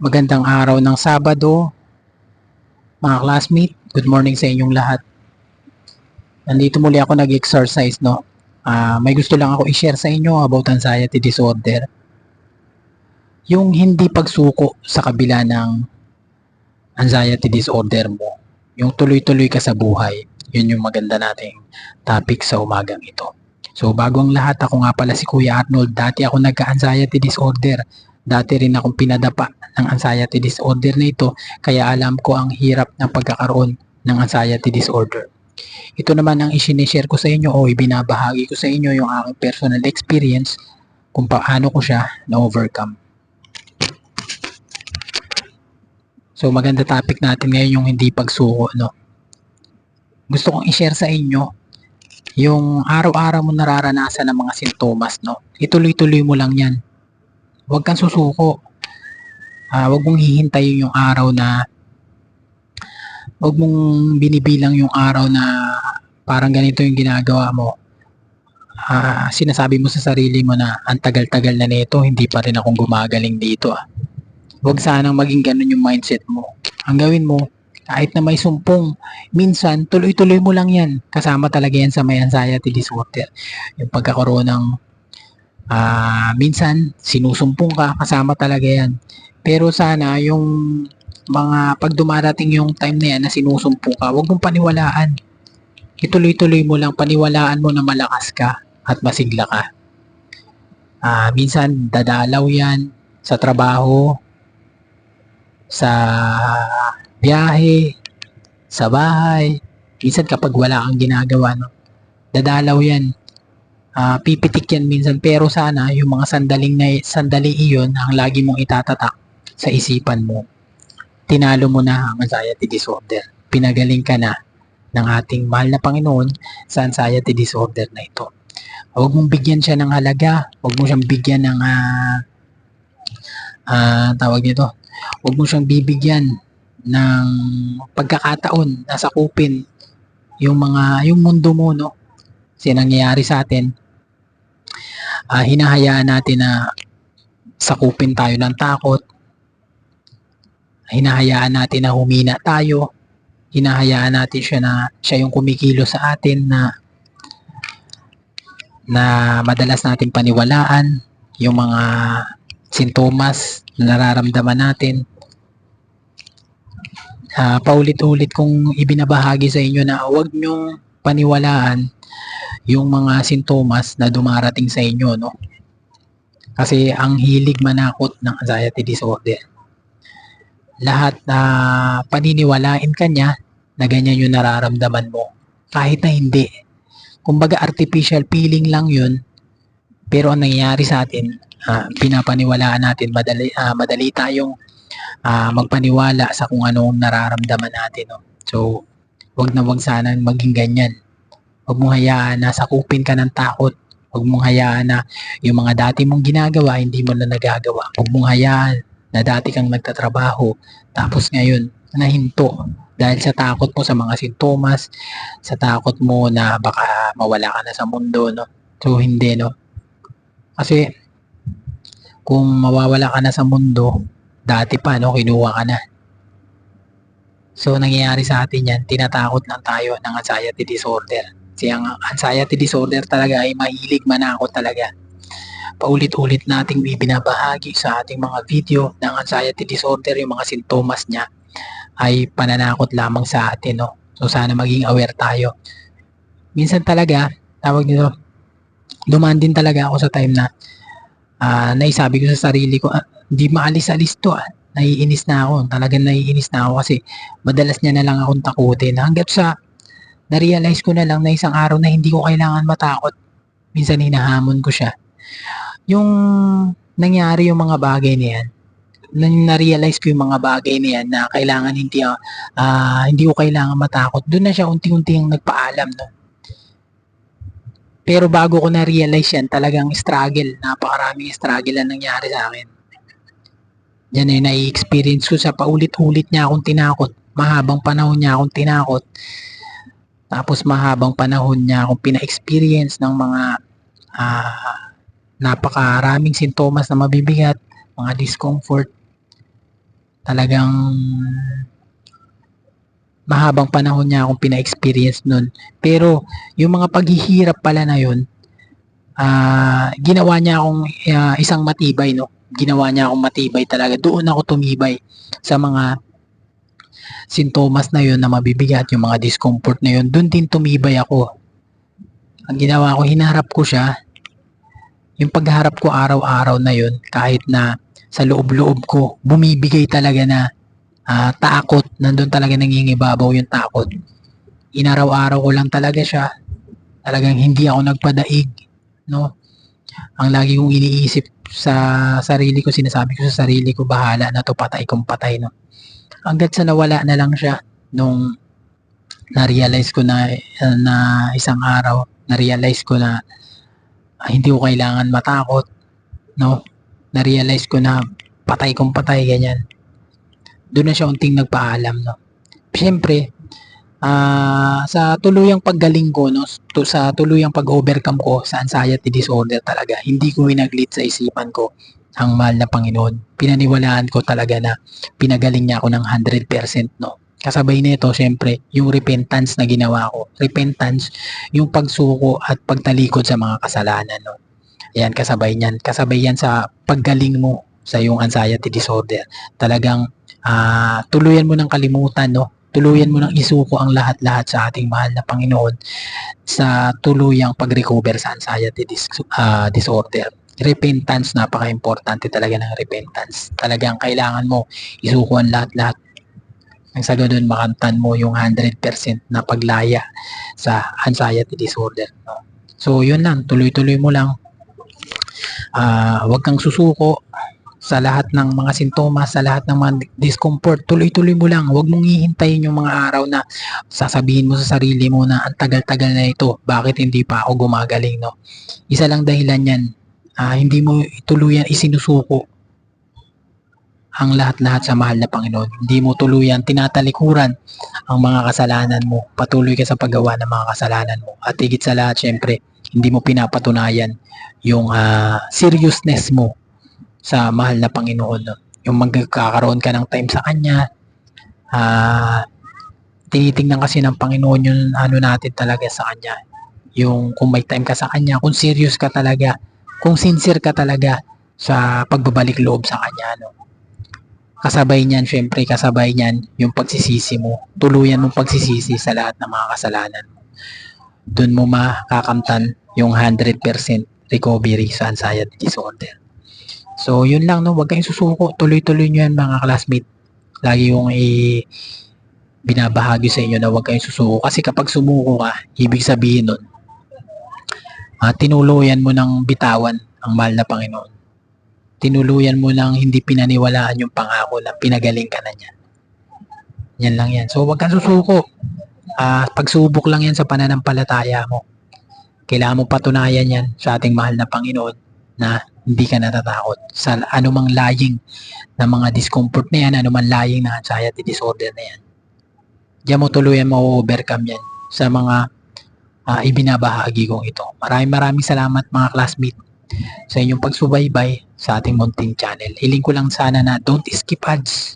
Magandang araw ng Sabado, mga classmate. Good morning sa inyong lahat. Nandito muli ako nag-exercise, no? May gusto lang ako i-share sa inyo about anxiety disorder. Yung hindi pagsuko sa kabila ng anxiety disorder mo. Yung tuloy-tuloy ka sa buhay. Yun yung maganda nating topic sa umagang ito. So, bago ang lahat, ako nga pala si Kuya Arnold. Dati ako nagka-anxiety disorder. Dati rin akong pinadapa ng anxiety disorder na ito. Kaya alam ko ang hirap ng pagkakaroon ng anxiety disorder. Ito naman ang isinishare ko sa inyo o ibinabahagi ko sa inyo yung aking personal experience kung paano ko siya na-overcome. So maganda topic natin ngayon yung hindi pagsuko, no? Gusto kong i-share sa inyo yung araw-araw mo nararanasan ng mga sintomas, no? Ituloy-tuloy mo lang yan. Huwag kang susuko. Huwag mong hihintayin yung araw na huwag mong binibilang yung araw na parang ganito yung ginagawa mo. Sinasabi mo sa sarili mo na ang tagal-tagal na nito, hindi pa rin akong gumagaling dito. Huwag sanang maging ganun yung mindset mo. Ang gawin mo, kahit na may sumpong, minsan tuloy-tuloy mo lang yan. Kasama talaga yan sa may anxiety disorder. Yung pagkakaroon ng minsan sinusumpong ka, kasama talaga yan. Pero sana yung mga pag dumarating yung time na yan na sinusumpong ka, huwag mong paniwalaan. Ituloy-tuloy mo lang, paniwalaan mo na malakas ka at masigla ka. Minsan dadalaw yan sa trabaho, sa biyahe, sa bahay. Minsan kapag wala kang ginagawa, no, dadalaw yan. Pipitik yan minsan, pero sana yung mga sandali iyon ang lagi mong itatatak sa isipan mo. Tinalo mo na ang anxiety disorder. Pinagaling ka na ng ating mahal na Panginoon sa anxiety disorder na ito. Huwag mong bigyan siya ng halaga. Huwag mo siyang bigyan ng tawag nito. Huwag mo siyang bibigyan ng pagkakataon na sakupin yung mundo mo, no? Kasi nangyayari sa atin, hinahayaan natin na sakupin tayo ng takot. Hinahayaan natin na humina tayo. Hinahayaan natin siya yung kumikilo sa atin na madalas natin paniwalaan yung mga sintomas na nararamdaman natin. Paulit-ulit kong ibinabahagi sa inyo na huwag nyong paniwalaan yung mga sintomas na dumarating sa inyo, no? Kasi ang hilig manakot ng anxiety disorder. Lahat na paniniwalain ka niya na ganyan yung nararamdaman mo. Kahit na hindi. Kumbaga artificial feeling lang yun, pero ang nangyayari sa atin, pinapaniwalaan natin, madali tayong magpaniwala sa kung anong nararamdaman natin. No? So, wag na wag sana maging ganyan. Huwag mong hayaan na sakupin ka ng takot. Huwag mong hayaan na yung mga dati mong ginagawa, hindi mo na nagagawa. Huwag mong hayaan na dati kang nagtatrabaho, tapos ngayon, nahinto. Dahil sa takot mo sa mga sintomas, sa takot mo na baka mawala ka na sa mundo, no? So, hindi, no? Kasi, kung mawawala ka na sa mundo, dati pa, no, kinuha ka na. So, nangyayari sa atin yan, tinatakot lang tayo ng anxiety disorder. Kasi ang anxiety disorder talaga ay mahilig manakot talaga. Paulit-ulit nating ibinabahagi sa ating mga video ng anxiety disorder, yung mga sintomas niya ay pananakot lamang sa atin, no? So, sana maging aware tayo. Minsan talaga, tawag nito, dumaan din talaga ako sa time na naisabi ko sa sarili ko, hindi maalis-alis to, naiinis na ako. Talagang naiinis na ako kasi madalas niya na lang akong takutin. Hanggat sa na-realize ko na lang na isang araw na hindi ko kailangan matakot. Minsan hinahamon ko siya. Yung nangyari yung mga bagay na yan, na-realize ko yung mga bagay na yan na kailangan hindi ko kailangan matakot. Doon na siya unti-unti yung nagpaalam, no? Pero bago ko na-realize yan, talagang struggle. Napakaraming struggle ang nangyari sa akin. Yan ay nai-experience ko sa paulit-ulit niya akong tinakot. Mahabang panahon niya akong tinakot. Tapos mahabang panahon niya akong pina-experience ng mga napakaraming sintomas na mabibigat, mga discomfort. Talagang mahabang panahon niya akong pina-experience nun. Pero yung mga paghihirap pala na yun, ginawa niya akong isang matibay, no? Ginawa niya akong matibay talaga. Doon ako tumibay sa mga sintomas na yun na mabibigat, yung mga discomfort na yun. Doon din tumibay ako. Ang ginawa ko, hinarap ko siya. Yung pagharap ko araw-araw na yun, kahit na sa loob-loob ko, bumibigay talaga na takot. Nandun talaga nangingibabaw yung takot. Inaraw-araw ko lang talaga siya. Talagang hindi ako nagpadaig, no? Ang lagi kong iniisip sa sarili ko, sinasabi ko sa sarili ko, bahala na to, patay kung patay, no? Hanggat sa nawala na lang siya nung na-realize ko na isang araw, na-realize ko na hindi ko kailangan matakot, no? Na-realize ko na patay kung patay, ganyan. Doon na siya unting nagpaalam, no? Siyempre, sa tuluyang paggaling ko, no, sa tuluyang pag-overcome ko sa anxiety disorder talaga, hindi ko winaglit sa isipan ko ang mahal na Panginoon. Pinaniwalaan ko talaga na pinagaling niya ako ng 100%, no. Kasabay nito, siyempre, yung repentance na ginawa ko. Repentance, yung pagsuko at pagtalikod sa mga kasalanan, no. Yan, kasabay yan sa paggaling mo sa yung anxiety disorder. Talagang tuluyan mo ng kalimutan, no? Tuluyan mo ng isuko ang lahat-lahat sa ating mahal na Panginoon sa tuluyang pag-recover sa anxiety disorder. Repentance, napaka-importante talaga ng repentance. Talagang kailangan mo isuko ang lahat-lahat. Ang sa ganun, makamtan mo yung 100% na paglaya sa anxiety disorder. No? So, yun lang. Tuloy-tuloy mo lang. Huwag kang susuko sa lahat ng mga sintomas, sa lahat ng mga discomfort. Tuloy-tuloy mo lang. Huwag mong hihintayin yung mga araw na sasabihin mo sa sarili mo na ang tagal-tagal na ito, bakit hindi pa ako gumagaling, no? Isa lang dahilan yan. Hindi mo tuluyan isinusuko ang lahat-lahat sa mahal na Panginoon. Hindi mo tuluyan tinatalikuran ang mga kasalanan mo. Patuloy ka sa paggawa ng mga kasalanan mo. At higit sa lahat, syempre, hindi mo pinapatunayan yung seriousness mo sa mahal na Panginoon. No? Yung magkakaroon ka ng time sa Kanya, tinitingnan kasi ng Panginoon yung ano natin talaga sa Kanya. Yung kung may time ka sa Kanya, kung serious ka talaga, kung sincere ka talaga sa pagbabalik loob sa Kanya. No? Kasabay niyan, syempre kasabay niyan yung pagsisisi mo. Tuluyan mong pagsisisi sa lahat ng mga kasalanan mo. Doon mo makakamtan yung 100% recovery sa anxiety disorder. So, yun lang, no? Huwag kayong susuko. Tuloy-tuloy nyo yan, mga classmate. Lagi yung binabahagi sa inyo na huwag kayong susuko. Kasi kapag sumuko ka, ibig sabihin nun, tinuluyan mo ng bitawan ang mahal na Panginoon. Tinuluyan mo lang hindi pinaniwalaan yung pangako na pinagaling ka na niya. Yan lang yan. So, huwag kang susuko. Pagsubok lang yan sa pananampalataya mo. Kailangan mo patunayan yan sa ating mahal na Panginoon na hindi ka natatakot sa anumang lying na mga discomfort na yan, anumang lying na anxiety disorder na yan. Diyan mo tuluyan mo overcome yan sa mga ibinabahagi kong ito. Maraming salamat mga classmate sa inyong pagsubaybay sa ating munting channel. Hiling ko lang sana na don't skip ads.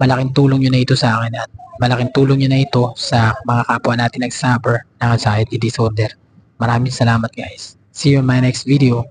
Malaking tulong nyo na ito sa akin at malaking tulong nyo na ito sa mga kapwa natin nag-suffer ng anxiety disorder. Maraming salamat guys. See you in my next video.